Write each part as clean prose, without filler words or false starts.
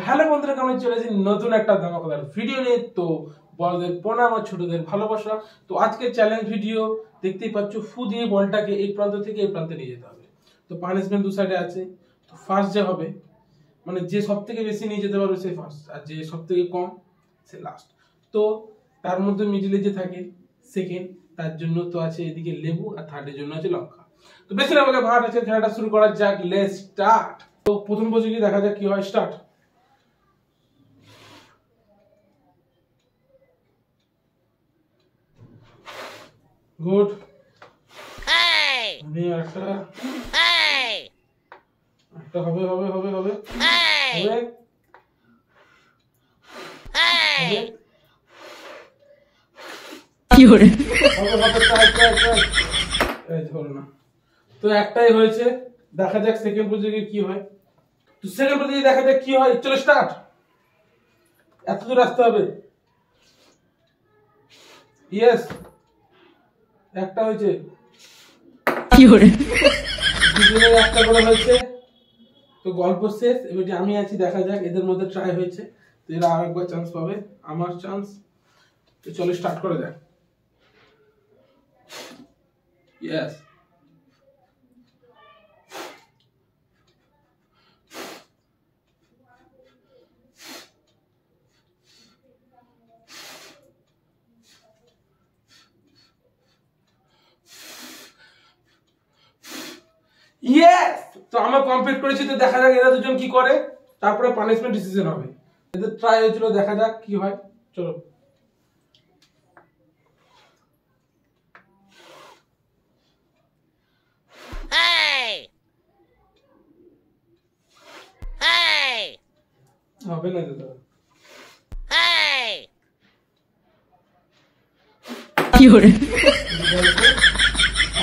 Hello বন্ধুরা, কেমন চলে এসেছি নতুন একটা ধামাকাদার ভিডিও নিয়ে। তো বড়দের প্রণাম আর ছোটদের ভালোবাসা। তো আজকে চ্যালেঞ্জ ভিডিও দেখতেই পাচ্ছ, ফু দিয়ে বলটাকে এই প্রান্ত থেকে এই প্রান্তে নিয়ে যেতে হবে। তো পানিশমেন্ট দু সাইডে আছে। তো ফার্স্ট যে হবে, মানে যে সব থেকে বেশি নিয়ে যেতে পারবে সে ফার্স্ট, আর যে সব থেকে কম সে লাস্ট। তো তার মধ্যে মিডিলে যে থাকে সেকেন্ড, তার জন্য তো আছে এদিকে লেবু, আর থার্ডের জন্য আছে লঙ্কা। তো বেশি না আমাকে ভাট আছে, খেলাটা শুরু করা যাক। Let's start. তো প্রথম প্রতিযোগী দেখা যাক কি হয়। স্টার্ট। গুড। আমি একটা হবে হবে হবে হবে হবে কি করে ধরো না। তো একটাই হয়েছে, দেখা যাক সেকেন্ড প্রতিযোগী কি হয়। তো সেকেন্ড প্রতিযোগী দেখা যাক কি হয়। চলো স্টার্ট। এত দূর আসতে হবে। ইয়েস, একটা হয়েছে। কি করে দুজনের একটা করে হয়েছে। তো গল্প শেষ। এবার যে আমি আছি, দেখা যাক এদের মধ্যে ট্রাই হয়েছে, তো এরা আরেকবার চান্স পাবে, আমার চান্স। তো চলো স্টার্ট করা যাক। Yes, yes. তো আমরা কমপ্লিট করেছি। তো দেখা যাক এরা দুজন কি করে, তারপরে পানিশমেন্ট ডিসিশন হবে। এদের ট্রাই হয়েছিল, দেখা যাক কি হয়। চলো। হবে না দাদা। কি করে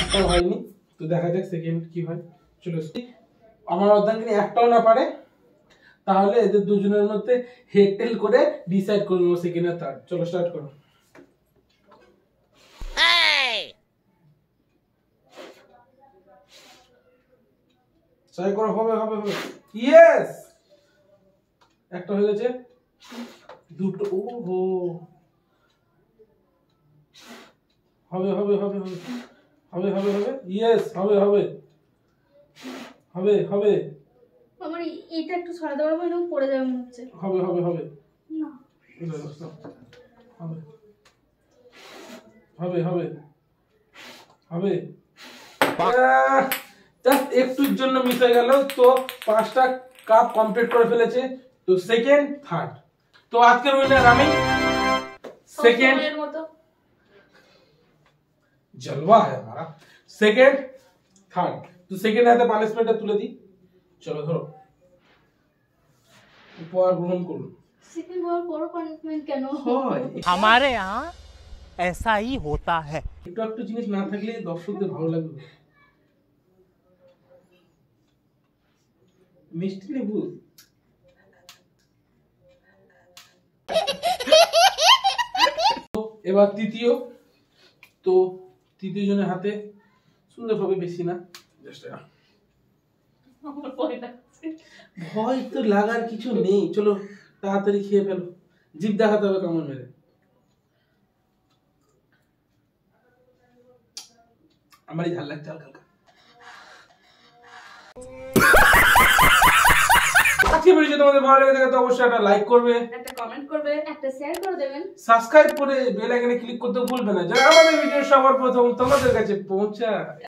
একটাও হয়নি। তো দেখা যাক সেকেন্ড কি হয়। চলো। আমার অর্ধাঙ্গিনী একটাও না পারে, তাহলে এদের দুজনের মধ্যে হেড টেল করে ডিসাইড করবো সেকেন্ড আর থার্ড। চলো স্টার্ট করো। ট্রাই করো। হবে হবে হবে। ইয়েস, একটা হয়ে গেছে। দুটো। ও হো, হবে হবে হবে হবে হবে হবে হবে। ইয়েস, হবে হবে হবে হবে আমার এটা একটু ছড়া দেওয়ার পর এরকম পড়ে যাবে মনে হচ্ছে। হবে হবে হবে না, হবে হবে হবে হবে। জাস্ট একটুর জন্য মিস হয়ে গেল। তো 5টা কাপ কমপ্লিট করে ফেলেছে। তো সেকেন্ড থার্ড। তো আজকের উইনার আমি। সেকেন্ড এর মতো जलवा है हमारा। Second third. तो सेकेंड हाथे পানিশমেন্টটা তুলে দিই। চলো ধরো, উপহার গ্রহণ করুন। সেকেন্ড হওয়ার পর পানিশমেন্ট কেন হয়, हमारे यहाँ ऐसा ही होता है। একটু একটু জিনিস না থাকলে দর্শকদের ভালো লাগবে। মিষ্টি লেবু। এবার তৃতীয়। তো তৃতীয় জনের হাতে সুন্দরভাবে, বেশি না, আমার ভয় লাগছে। ভয় তো লাগার কিছু নেই। চলো তাড়াতাড়ি খেয়ে ফেলো। জিভ দেখাতে হবে কেমন মেরে। আমারই ঝাল লাগছে হালকা হালকা। আজকে ভিডিও তোমাদের ভালো লেগে থাকে তো অবশ্যই একটা লাইক করবে, একটা কমেন্ট করবে, একটা শেয়ার করে দেবেন, সাবস্ক্রাইব করে বেল আইকনে ক্লিক করতে ভুলবে না, যাতে আমাদের ভিডিও সবার প্রথম তোমাদের কাছে পৌঁছায়।